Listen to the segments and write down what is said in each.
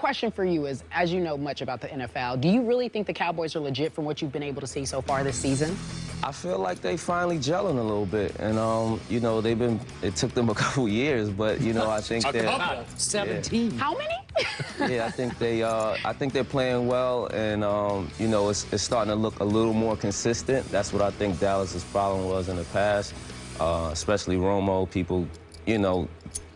question for you is, as you know much about the NFL, do you really think the Cowboys are legit from what you've been able to see so far this season? I feel like they finally gelling a little bit, and you know, it took them a couple years, but you know, I think they're 17. Yeah. How many? Yeah, I think they're playing well, and you know, it's starting to look a little more consistent. That's what I think Dallas's problem was in the past, especially Romo. People, you know,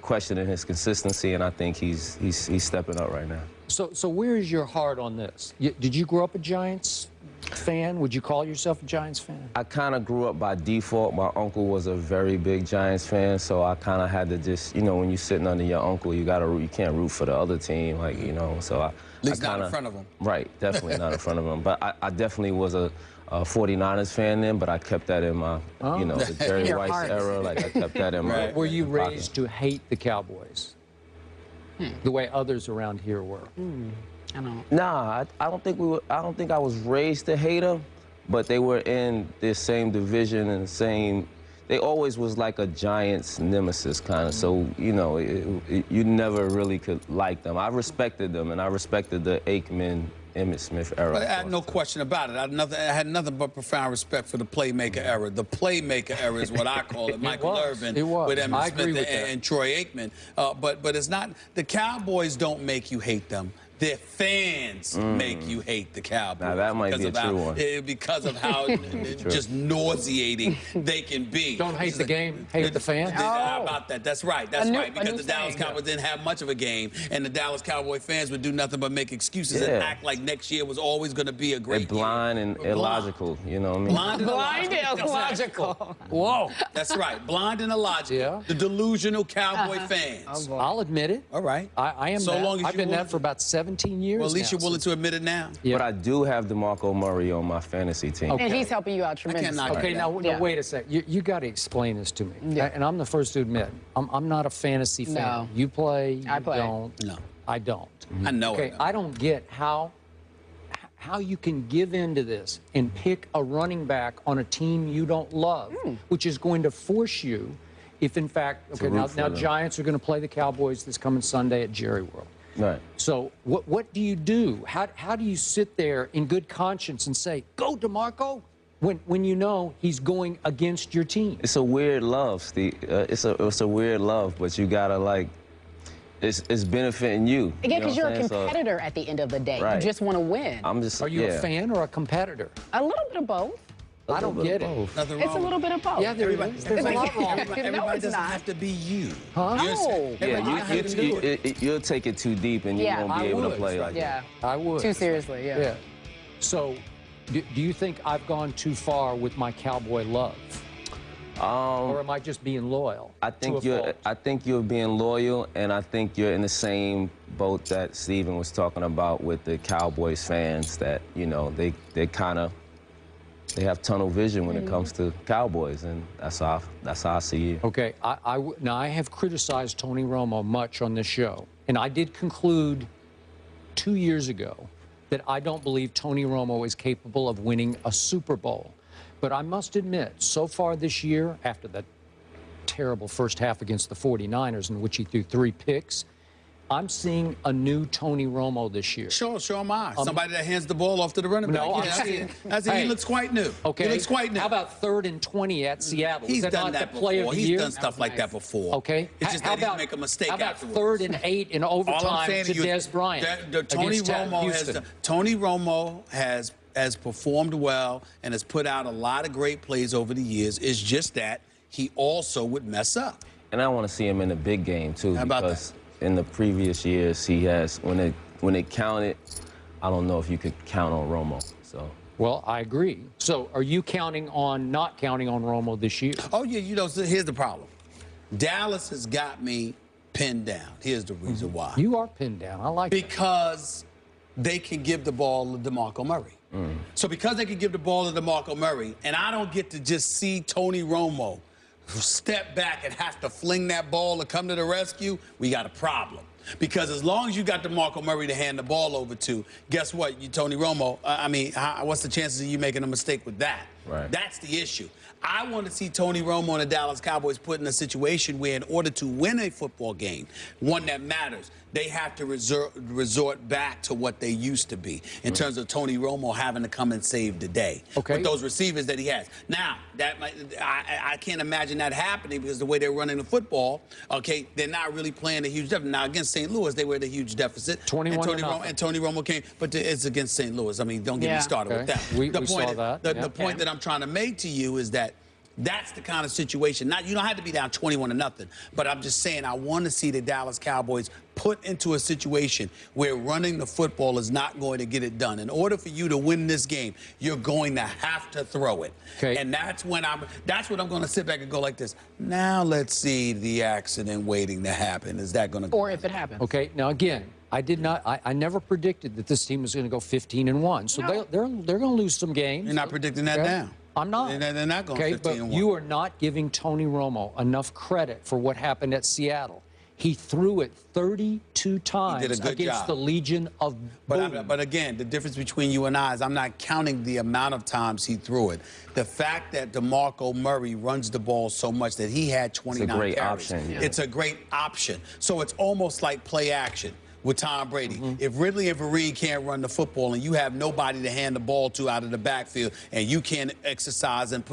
questioning his consistency, and I think he's stepping up right now. So where is your heart on this? Did you grow up a Giants fan? Would you call yourself a Giants fan? I kind of grew up by default. My uncle was a very big Giants fan, so I kind of had to just, you know, when you're sitting under your uncle, you can't root for the other team, like, you know. So at least not in front of him. Right, definitely not in front of him. But I definitely was a 49ers fan then, but I kept that in my, you know, the Jerry Rice era. Like, I kept that in my. Were you raised to hate the Cowboys? The way others around here were. I don't. Nah, I don't think we were. I don't think I was raised to hate them, but they were in the same division and the same. They always was like a Giants nemesis kind of. So you know, you never really could like them. I respected them, and I respected the Aikman, Emmitt Smith era. But I had no question about it. I had nothing but profound respect for the playmaker era. The playmaker era is what I call it. Michael Irvin with Emmitt Smith and Troy Aikman. But it's not. The Cowboys don't make you hate them. Their fans make you hate the Cowboys. Now, that might be a true one. Because of how just nauseating they can be. Don't hate the game, hate the fans? How about that? That's right. That's right. Because the Dallas Cowboys didn't have much of a game, and the Dallas Cowboy fans would do nothing but make excuses and act like next year was always going to be a great year. They're blind and illogical, you know what I mean? Blind and illogical. Whoa. That's right. Blind and illogical. Yeah. The delusional Cowboy fans. I'll admit it. All right. I am that. I've been that for about 17 years. Well, at least you're willing to admit it now. Yeah. But I do have DeMarco Murray on my fantasy team. And he's helping you out tremendously. Okay, now wait a sec. You got to explain this to me. Yeah. And I'm the first to admit, I'm not a fantasy fan. No. You play, I play. Don't. No. I don't. I know. Okay, I don't get how you can give in to this and pick a running back on a team you don't love, which is going to force you, if in fact, okay, now Giants are going to play the Cowboys this coming Sunday at Jerry World. Right. So what do you do? How do you sit there in good conscience and say, go DeMarco, when you know he's going against your team? It's a weird love, Steve. It's a weird love, but you gotta like, it's benefiting you. Again, because you're a competitor at the end of the day. Right. You just want to win. Are you a fan or a competitor? A little bit of both. I don't get it. Nothing wrong. It's a little bit of both. Yeah, there's a lot wrong. Everybody doesn't have to be you. Huh? No. Yeah, you'll take it too deep and you won't be able to play like that. I would. Too seriously, yeah. So, do you think I've gone too far with my Cowboy love? Or am I just being loyal? I think you're being loyal, and I think you're in the same boat that Steven was talking about with the Cowboys fans. That you know they They have tunnel vision when it comes to Cowboys, and that's how I see it. Okay, now I have criticized Tony Romo much on this show, and I did conclude 2 years ago that I don't believe Tony Romo is capable of winning a Super Bowl. But I must admit, so far this year, after that terrible first half against the 49ers in which he threw 3 picks, I'm seeing a new Tony Romo this year. Sure am I. Somebody that hands the ball off to the running back. No, he looks quite new. Okay. He looks quite new. How about 3rd and 20 at Seattle? He's done that before. He's done stuff like that before. Okay. It's just that he make a mistake afterwards. How about 3rd and 8 in overtime to Des Bryant? Tony Romo has performed well and has put out a lot of great plays over the years. It's just that he also would mess up. And I want to see him in the big game, too. How about that? In the previous years, he has, when it counted, I don't know if you could count on Romo. So. Well, I agree. So are you not counting on Romo this year? Oh, yeah, you know, so here's the problem. Dallas has got me pinned down. Here's the reason why. You are pinned down. I like that. Because they can give the ball to DeMarco Murray. So because they can give the ball to DeMarco Murray, and I don't get to just see Tony Romo step back and have to fling that ball to come to the rescue, we got a problem. Because as long as you got DeMarco Murray to hand the ball over to, guess what? You, Tony Romo, what's the chances of you making a mistake with that? Right. That's the issue. I want to see Tony Romo and the Dallas Cowboys put in a situation where in order to win a football game, one that matters, they have to resort back to what they used to be in terms of Tony Romo having to come and save the day with those receivers that he has. Now, I can't imagine that happening because the way they're running the football, okay, they're not really playing a huge deficit. Now, against St. Louis, they were at a huge deficit. 21-0. And Tony Romo came, but it's against St. Louis. I mean, don't get me started with that. We saw that. The point that I'm trying to make to you is that that's the kind of situation. You don't have to be down 21-0, but I'm just saying I want to see the Dallas Cowboys put into a situation where running the football is not going to get it done. In order for you to win this game, you're going to have to throw it. Okay. And that's when I'm going to sit back and go like this. Now let's see the accident waiting to happen. Is that going to go? Or if it happens. Okay. Now again, I never predicted that this team was going to go 15-1. So they're going to lose some games. You're not predicting that now. I'm not. They're not going 15-1. But you are not giving Tony Romo enough credit for what happened at Seattle. He threw it 32 times against the Legion of Boom. But again, the difference between you and I is I'm not counting the amount of times he threw it. The fact that DeMarco Murray runs the ball so much that he had 29 it's a great carries. option. Yeah. It's a great option. So it's almost like play action with Tom Brady. If Ridley and Vereen can't run the football and you have nobody to hand the ball to out of the backfield and you can't exercise and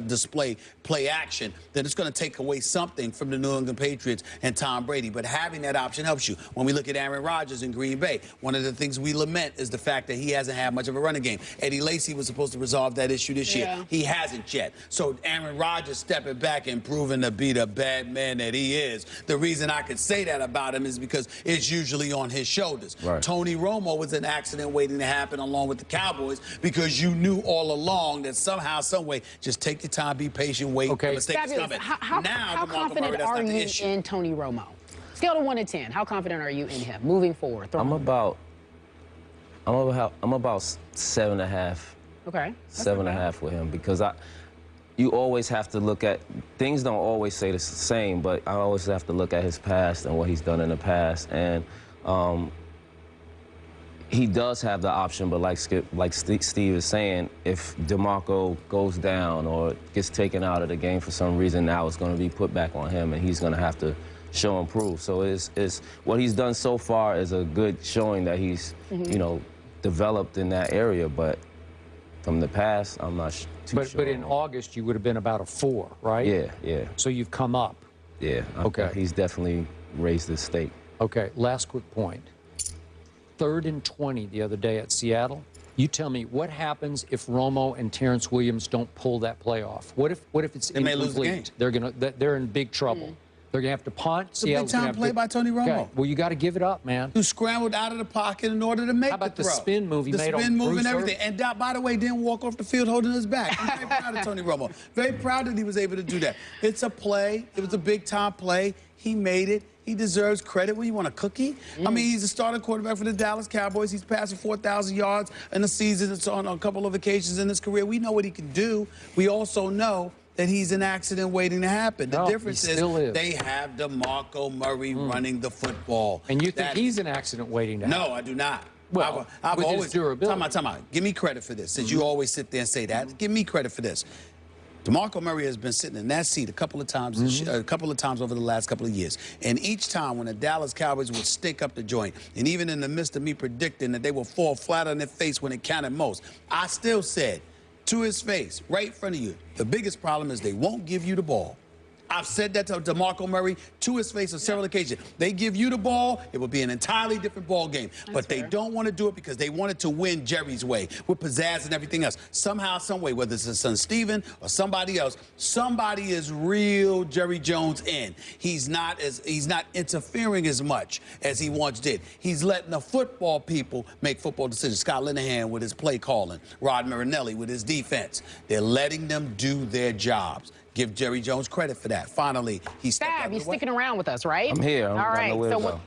display play action, then it's going to take away something from the New England Patriots and Tom Brady. But having that option helps you. When we look at Aaron Rodgers in Green Bay, one of the things we lament is the fact that he hasn't had much of a running game. Eddie Lacy was supposed to resolve that issue this year. He hasn't yet. So Aaron Rodgers stepping back and proving to be the bad man that he is. The reason I could say that about him is because it's usually on his shoulders. Right. Tony Romo was an accident waiting to happen along with the Cowboys because you knew all along that somehow, some way, just take your time, be patient, wait. Okay. The mistake is coming. How confident are you in Tony Romo? Scale of 1 to 10. How confident are you in him moving forward? I'm about 7.5. Okay. 7.5 with him because you always have to look at things. Don't always say the same, but I always have to look at his past and what he's done in the past. And he does have the option, but like Steve is saying, if DeMarco goes down or gets taken out of the game for some reason, now it's going to be put back on him, and he's going to have to show and prove. So it's what he's done so far is a good showing that he's developed in that area, but from the past, I'm not too sure. But in August, you would have been about a 4, right? Yeah. So you've come up. Yeah. Okay. He's definitely raised his stake. Okay, last quick point. 3rd and 20 the other day at Seattle. You tell me what happens if Romo and Terrence Williams don't pull that play off? What if it's They may lose the incomplete? game. They're in big trouble. They're gonna have to punt. It's a big-time play by Tony Romo. Okay. Well, you got to give it up, man. Who scrambled out of the pocket in order to make How about the throw. the spin move he the made on spin move and Bruce everything. And by the way, didn't walk off the field holding his back. I'm very proud of Tony Romo. Very proud that he was able to do that. It's a play. It was a big-time play. He made it. He deserves credit. What, you want a cookie? I mean, he's a starting quarterback for the Dallas Cowboys. He's passing 4,000 yards in the season. It's on a couple of occasions in his career. We know what he can do. We also know that he's an accident waiting to happen. The difference is they have DeMarco Murray running the football. And you think he's an accident waiting to happen? No, I do not. Well, I've with always, his durability. Time out. Give me credit for this, since you always sit there and say that. Give me credit for this. DeMarco Murray has been sitting in that seat a couple of times over the last couple of years. And each time when the Dallas Cowboys would stick up the joint, and even in the midst of me predicting that they will fall flat on their face when it counted most, I still said, to his face, right in front of you, the biggest problem is they won't give you the ball. I've said that to DeMarco Murray to his face on several occasions. They give you the ball, it will be an entirely different ball game. But they don't want to do it because they wanted to win Jerry's way with pizzazz and everything else. Somehow, some way, whether it's his son Steven or somebody else, somebody is real Jerry Jones in. He's not interfering as much as he once did. He's letting the football people make football decisions. Scott Linehan with his play calling, Rod Marinelli with his defense. They're letting them do their jobs. Give Jerry Jones credit for that. Finally, he stepped out of the way. You're sticking around with us, right? I'm here. All right. So Good.